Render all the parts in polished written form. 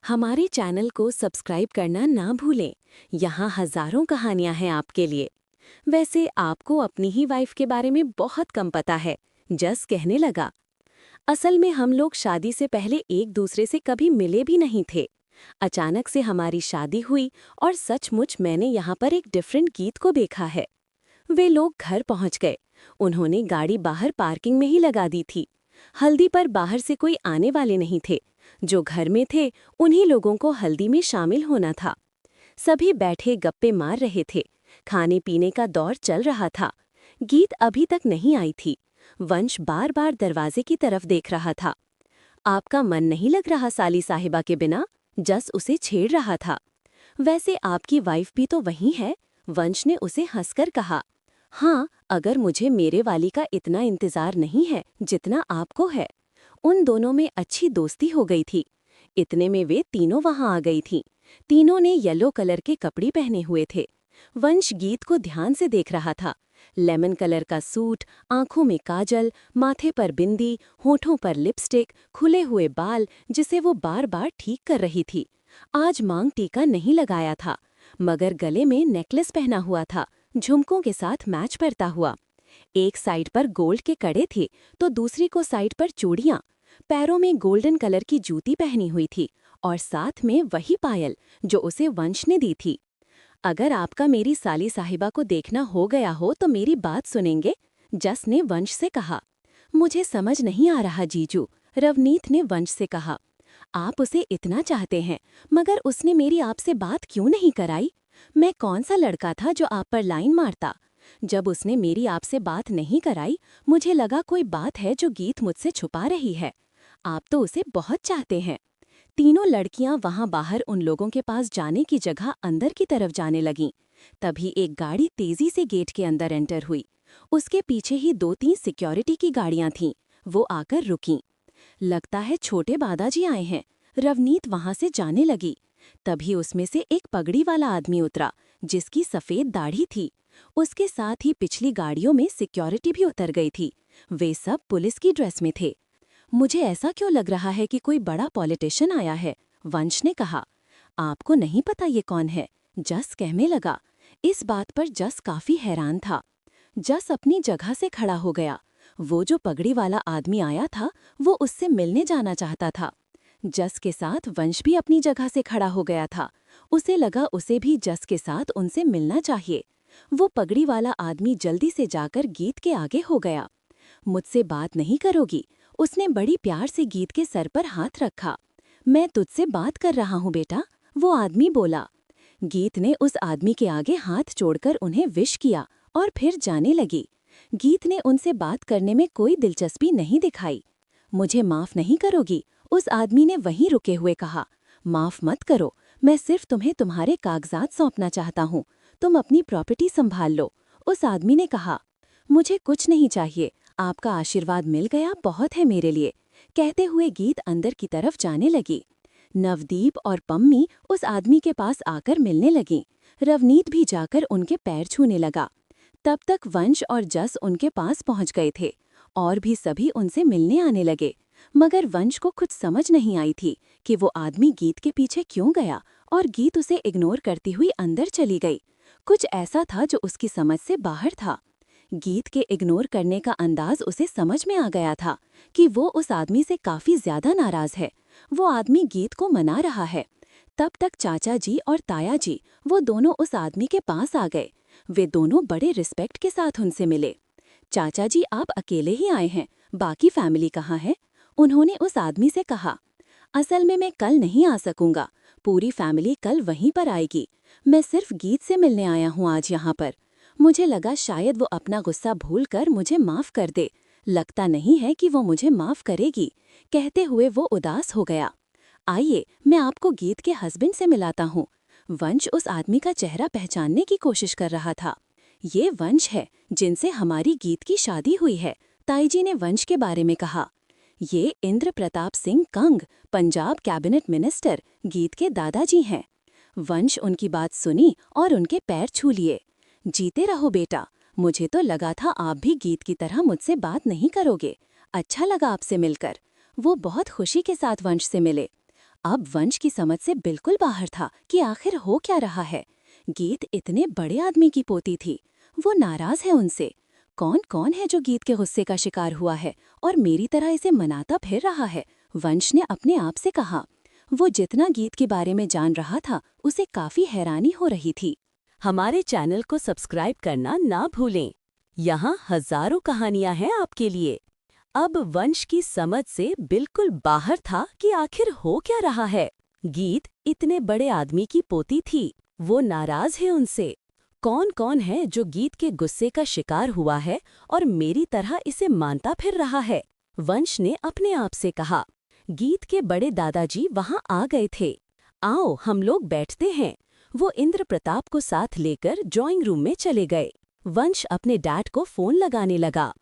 हमारे चैनल को सब्सक्राइब करना ना भूलें। यहाँ हजारों कहानियां हैं आपके लिए। वैसे आपको अपनी ही वाइफ के बारे में बहुत कम पता है। जस कहने लगा, असल में हम लोग शादी से पहले एक दूसरे से कभी मिले भी नहीं थे। अचानक से हमारी शादी हुई और सचमुच मैंने यहाँ पर एक डिफरेंट गीत को देखा है। वे लोग घर पहुंच गए। उन्होंने गाड़ी बाहर पार्किंग में ही लगा दी थी। हल्दी पर बाहर से कोई आने वाले नहीं थे। जो घर में थे उन्हीं लोगों को हल्दी में शामिल होना था। सभी बैठे गप्पे मार रहे थे। खाने पीने का दौर चल रहा था। गीत अभी तक नहीं आई थी। वंश बार बार दरवाजे की तरफ देख रहा था। आपका मन नहीं लग रहा साली साहिबा के बिना? जस उसे छेड़ रहा था। वैसे आपकी वाइफ भी तो वही है, वंश ने उसे हंसकर कहा। हाँ, अगर मुझे मेरे वाली का इतना इंतजार नहीं है जितना आपको है। उन दोनों में अच्छी दोस्ती हो गई थी। इतने में वे तीनों वहां आ गई थीं। तीनों ने येलो कलर के कपड़े पहने हुए थे। वंश गीत को ध्यान से देख रहा था। लेमन कलर का सूट, आंखों में काजल, माथे पर बिंदी, होठों पर लिपस्टिक, खुले हुए बाल जिसे वो बार बार ठीक कर रही थी। आज मांग टीका नहीं लगाया था, मगर गले में नेकलेस पहना हुआ था, झुमकों के साथ मैच करता हुआ। एक साइड पर गोल्ड के कड़े थे तो दूसरी को साइड पर चूड़ियां। पैरों में गोल्डन कलर की जूती पहनी हुई थी और साथ में वही पायल जो उसे वंश ने दी थी। अगर आपका मेरी साली साहिबा को देखना हो गया हो तो मेरी बात सुनेंगे, जस ने वंश से कहा। मुझे समझ नहीं आ रहा जीजू, रवनीत ने वंश से कहा। आप उसे इतना चाहते हैं, मगर उसने मेरी आपसे बात क्यों नहीं कराई? मैं कौन सा लड़का था जो आप पर लाइन मारता? जब उसने मेरी आपसे बात नहीं कराई, मुझे लगा कोई बात है जो गीत मुझसे छुपा रही है। आप तो उसे बहुत चाहते हैं। तीनों लड़कियां वहां बाहर उन लोगों के पास जाने की जगह अंदर की तरफ जाने लगीं। तभी एक गाड़ी तेजी से गेट के अंदर एंटर हुई। उसके पीछे ही 2-3 सिक्योरिटी की गाड़ियां थीं। वो आकर रुकीं। लगता है छोटे बादाजी आए हैं, रवनीत वहां से जाने लगी। तभी उसमें से एक पगड़ी वाला आदमी उतरा, जिसकी सफेद दाढ़ी थी। उसके साथ ही पिछली गाड़ियों में सिक्योरिटी भी उतर गई थी। वे सब पुलिस की ड्रेस में थे। मुझे ऐसा क्यों लग रहा है कि कोई बड़ा पॉलिटिशियन आया है, वंश ने कहा। आपको नहीं पता ये कौन है? जस कहने लगा। इस बात पर जस काफी हैरान था। जस अपनी जगह से खड़ा हो गया। वो जो पगड़ी वाला आदमी आया था, वो उससे मिलने जाना चाहता था। जस के साथ वंश भी अपनी जगह से खड़ा हो गया था। उसे लगा उसे भी जस के साथ उनसे मिलना चाहिए। वो पगड़ी वाला आदमी जल्दी से जाकर गीत के आगे हो गया। मुझसे बात नहीं करोगी? उसने बड़ी प्यार से गीत के सर पर हाथ रखा। मैं तुझसे बात कर रहा हूँ बेटा, वो आदमी बोला। गीत ने उस आदमी के आगे हाथ जोड़कर उन्हें विश किया और फिर जाने लगी। गीत ने उनसे बात करने में कोई दिलचस्पी नहीं दिखाई। मुझे माफ नहीं करोगी? उस आदमी ने वहीं रुके हुए कहा। माफ मत करो, मैं सिर्फ तुम्हें तुम्हारे कागजात सौंपना चाहता हूँ। तुम अपनी प्रॉपर्टी संभाल लो, उस आदमी ने कहा। मुझे कुछ नहीं चाहिए, आपका आशीर्वाद मिल गया बहुत है मेरे लिए, कहते हुए गीत अंदर की तरफ जाने लगी। नवदीप और पम्मी उस आदमी के पास आकर मिलने लगीं। रवनीत भी जाकर उनके पैर छूने लगा। तब तक वंश और जस उनके पास पहुंच गए थे और भी सभी उनसे मिलने आने लगे। मगर वंश को कुछ समझ नहीं आई थी कि वो आदमी गीत के पीछे क्यों गया और गीत उसे इग्नोर करती हुई अंदर चली गई। कुछ ऐसा था जो उसकी समझ से बाहर था। गीत के इग्नोर करने का अंदाज उसे समझ में आ गया था कि वो उस आदमी से काफी ज्यादा नाराज है। वो आदमी गीत को मना रहा है। तब तक चाचा जी और ताया जी वो दोनों उस आदमी के पास आ गए। वे दोनों बड़े रिस्पेक्ट के साथ उनसे मिले। चाचा जी, आप अकेले ही आए हैं, बाकी फैमिली कहाँ है? उन्होंने उस आदमी से कहा। असल में मैं कल नहीं आ सकूंगा, पूरी फैमिली कल वहीं पर आएगी। मैं सिर्फ गीत से मिलने आया हूँ आज यहाँ पर। मुझे लगा शायद वो अपना गुस्सा भूलकर मुझे माफ कर दे। लगता नहीं है कि वो मुझे माफ करेगी। कहते हुए वो उदास हो गया। आइए, मैं आपको गीत के हस्बैंड से मिलाता हूँ। वंश उस आदमी का चेहरा पहचानने की कोशिश कर रहा था। ये वंश है जिनसे हमारी गीत की शादी हुई है, ताईजी ने वंश के बारे में कहा। ये इंद्र प्रताप सिंह कंग, पंजाब कैबिनेट मिनिस्टर, गीत के दादाजी हैं। वंश उनकी बात सुनी और उनके पैर छू लिए। जीते रहो बेटा, मुझे तो लगा था आप भी गीत की तरह मुझसे बात नहीं करोगे। अच्छा लगा आपसे मिलकर। वो बहुत खुशी के साथ वंश से मिले। अब वंश की समझ से बिल्कुल बाहर था कि आखिर हो क्या रहा है। गीत इतने बड़े आदमी की पोती थी, वो नाराज है उनसे। कौन कौन है जो गीत के गुस्से का शिकार हुआ है और मेरी तरह इसे मनाता फिर रहा है? वंश ने अपने आप से कहा। वो जितना गीत के बारे में जान रहा था उसे काफी हैरानी हो रही थी। हमारे चैनल को सब्सक्राइब करना ना भूलें। यहाँ हजारों कहानियां हैं आपके लिए। अब वंश की समझ से बिल्कुल बाहर था कि आखिर हो क्या रहा है। गीत इतने बड़े आदमी की पोती थी, वो नाराज है उनसे। कौन कौन है जो गीत के गुस्से का शिकार हुआ है और मेरी तरह इसे मानता फिर रहा है? वंश ने अपने आप से कहा। गीत के बड़े दादाजी वहां आ गए थे। आओ हम लोग बैठते हैं। वो इंद्र प्रताप को साथ लेकर ड्राइंग रूम में चले गए। वंश अपने डैड को फोन लगाने लगा।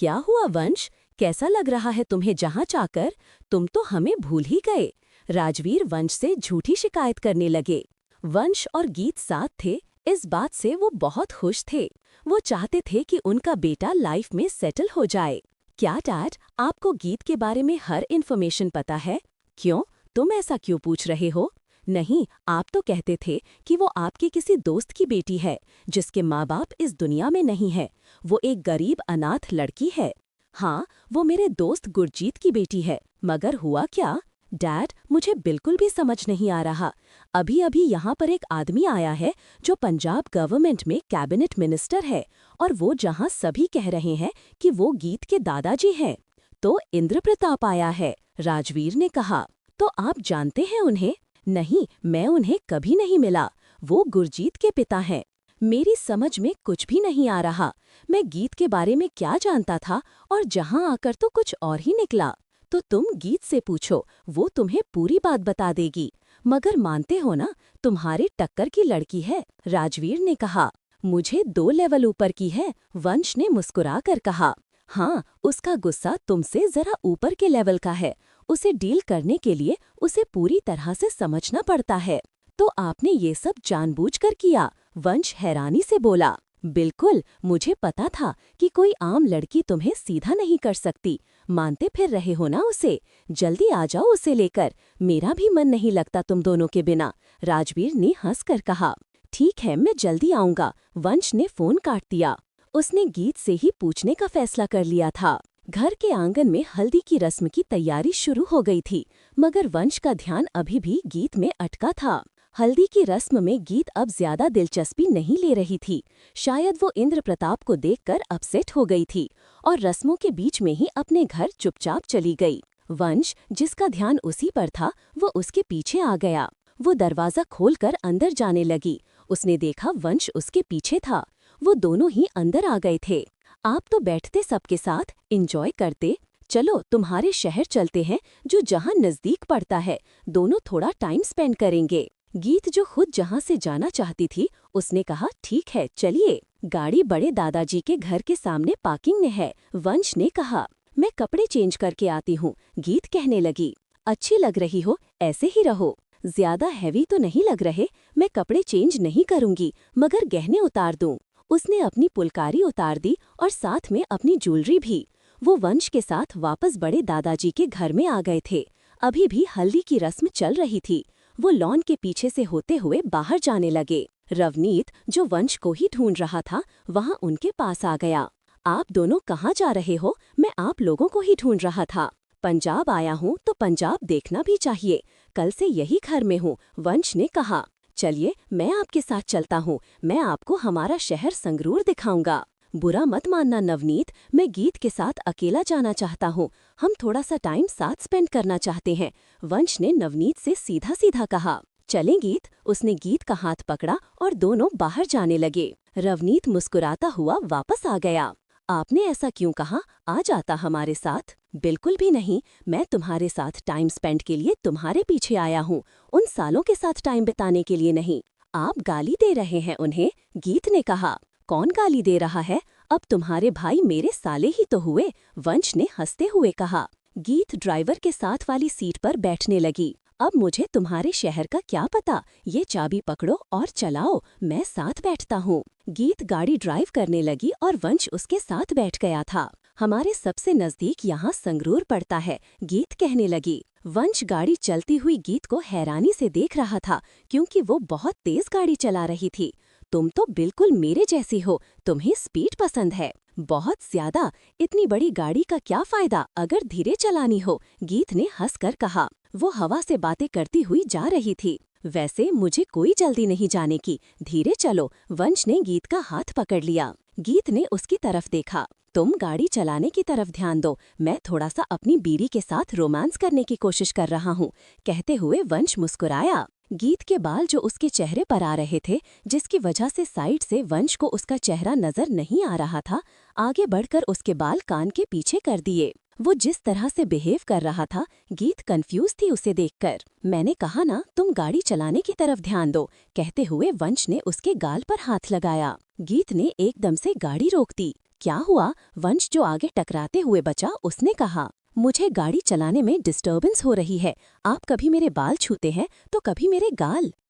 क्या हुआ वंश, कैसा लग रहा है तुम्हें जहां जाकर? तुम तो हमें भूल ही गए। राजवीर वंश से झूठी शिकायत करने लगे। वंश और गीत साथ थे, इस बात से वो बहुत खुश थे। वो चाहते थे कि उनका बेटा लाइफ में सेटल हो जाए। क्या डैड, आपको गीत के बारे में हर इन्फॉर्मेशन पता है? क्यों, तुम ऐसा क्यों पूछ रहे हो? नहीं, आप तो कहते थे कि वो आपके किसी दोस्त की बेटी है जिसके माँ बाप इस दुनिया में नहीं है। वो एक गरीब अनाथ लड़की है। हाँ, वो मेरे दोस्त गुरजीत की बेटी है, मगर हुआ क्या? डैड, मुझे बिल्कुल भी समझ नहीं आ रहा। अभी अभी यहाँ पर एक आदमी आया है जो पंजाब गवर्नमेंट में कैबिनेट मिनिस्टर है, और वो जहाँ सभी कह रहे हैं कि वो गीत के दादाजी हैं। तो इंद्र प्रताप आया है, राजवीर ने कहा। तो आप जानते हैं उन्हें? नहीं, मैं उन्हें कभी नहीं मिला। वो गुरजीत के पिता हैं। मेरी समझ में कुछ भी नहीं आ रहा। मैं गीत के बारे में क्या जानता था और जहां आकर तो कुछ और ही निकला। तो तुम गीत से पूछो, वो तुम्हें पूरी बात बता देगी। मगर मानते हो ना, तुम्हारे टक्कर की लड़की है, राजवीर ने कहा। मुझे 2 लेवल ऊपर की है, वंश ने मुस्कुरा कर कहा। हाँ, उसका गुस्सा तुमसे जरा ऊपर के लेवल का है। उसे डील करने के लिए उसे पूरी तरह से समझना पड़ता है। तो आपने ये सब जानबूझकर किया? वंश हैरानी से बोला। बिल्कुल, मुझे पता था कि कोई आम लड़की तुम्हें सीधा नहीं कर सकती। मानते फिर रहे हो ना उसे? जल्दी आ जाओ उसे लेकर, मेरा भी मन नहीं लगता तुम दोनों के बिना, राजवीर ने हंसकर कहा। ठीक है, मैं जल्दी आऊंगा, वंश ने फोन काट दिया। उसने गीत से ही पूछने का फैसला कर लिया था। घर के आंगन में हल्दी की रस्म की तैयारी शुरू हो गई थी, मगर वंश का ध्यान अभी भी गीत में अटका था। हल्दी की रस्म में गीत अब ज्यादा दिलचस्पी नहीं ले रही थी। शायद वो इंद्र प्रताप को देखकर अपसेट हो गई थी और रस्मों के बीच में ही अपने घर चुपचाप चली गई। वंश, जिसका ध्यान उसी पर था, वो उसके पीछे आ गया। वो दरवाजा खोलकर अंदर जाने लगी। उसने देखा वंश उसके पीछे था। वो दोनों ही अंदर आ गए थे। आप तो बैठते सबके साथ, एंजॉय करते। चलो तुम्हारे शहर चलते हैं, जो जहाँ नजदीक पड़ता है। दोनों थोड़ा टाइम स्पेंड करेंगे। गीत, जो खुद जहाँ से जाना चाहती थी, उसने कहा ठीक है चलिए। गाड़ी बड़े दादाजी के घर के सामने पार्किंग में है, वंश ने कहा। मैं कपड़े चेंज करके आती हूँ, गीत कहने लगी। अच्छी लग रही हो, ऐसे ही रहो। ज्यादा हैवी तो नहीं लग रहे। मैं कपड़े चेंज नहीं करूंगी, मगर गहने उतार दूं। उसने अपनी पुलकारी उतार दी और साथ में अपनी ज्वेलरी भी। वो वंश के साथ वापस बड़े दादाजी के घर में आ गए थे। अभी भी हल्दी की रस्म चल रही थी। वो लॉन के पीछे से होते हुए बाहर जाने लगे। रवनीत, जो वंश को ही ढूंढ रहा था, वहां उनके पास आ गया। आप दोनों कहाँ जा रहे हो? मैं आप लोगों को ही ढूंढ रहा था। पंजाब आया हूँ तो पंजाब देखना भी चाहिए। कल से यही घर में हूँ, वंश ने कहा। चलिए, मैं आपके साथ चलता हूँ। मैं आपको हमारा शहर संगरूर दिखाऊंगा। बुरा मत मानना नवनीत, मैं गीत के साथ अकेला जाना चाहता हूँ। हम थोड़ा सा टाइम साथ स्पेंड करना चाहते हैं, वंश ने नवनीत से सीधा सीधा कहा। चलें गीत, उसने गीत का हाथ पकड़ा और दोनों बाहर जाने लगे। रवनीत मुस्कुराता हुआ वापस आ गया। आपने ऐसा क्यों कहा? आ जाता हमारे साथ। बिल्कुल भी नहीं, मैं तुम्हारे साथ टाइम स्पेंड के लिए तुम्हारे पीछे आया हूँ, उन सालों के साथ टाइम बिताने के लिए नहीं। आप गाली दे रहे हैं उन्हें, गीत ने कहा। कौन गाली दे रहा है? अब तुम्हारे भाई मेरे साले ही तो हुए, वंश ने हंसते हुए कहा। गीत ड्राइवर के साथ वाली सीट पर बैठने लगी। अब मुझे तुम्हारे शहर का क्या पता, ये चाबी पकड़ो और चलाओ, मैं साथ बैठता हूँ। गीत गाड़ी ड्राइव करने लगी और वंश उसके साथ बैठ गया था। हमारे सबसे नजदीक यहाँ संगरूर पड़ता है, गीत कहने लगी। वंश गाड़ी चलती हुई गीत को हैरानी से देख रहा था, क्योंकि वो बहुत तेज गाड़ी चला रही थी। तुम तो बिल्कुल मेरे जैसी हो, तुम्हें स्पीड पसंद है। बहुत ज्यादा। इतनी बड़ी गाड़ी का क्या फायदा अगर धीरे चलानी हो, गीत ने हंसकर कहा। वो हवा से बातें करती हुई जा रही थी। वैसे मुझे कोई जल्दी नहीं जाने की, धीरे चलो। वंश ने गीत का हाथ पकड़ लिया। गीत ने उसकी तरफ देखा। तुम गाड़ी चलाने की तरफ ध्यान दो, मैं थोड़ा सा अपनी बीवी के साथ रोमांस करने की कोशिश कर रहा हूँ, कहते हुए वंश मुस्कुराया। गीत के बाल जो उसके चेहरे पर आ रहे थे, जिसकी वजह से साइड से वंश को उसका चेहरा नजर नहीं आ रहा था, आगे बढ़कर उसके बाल कान के पीछे कर दिए। वो जिस तरह से बिहेव कर रहा था, गीत कंफ्यूज थी उसे देखकर। मैंने कहा ना, तुम गाड़ी चलाने की तरफ ध्यान दो, कहते हुए वंश ने उसके गाल पर हाथ लगाया। गीत ने एकदम से गाड़ी रोक दी। क्या हुआ? वंश जो आगे टकराते हुए बचा, उसने कहा। मुझे गाड़ी चलाने में डिस्टर्बेंस हो रही है। आप कभी मेरे बाल छूते हैं तो कभी मेरे गाल।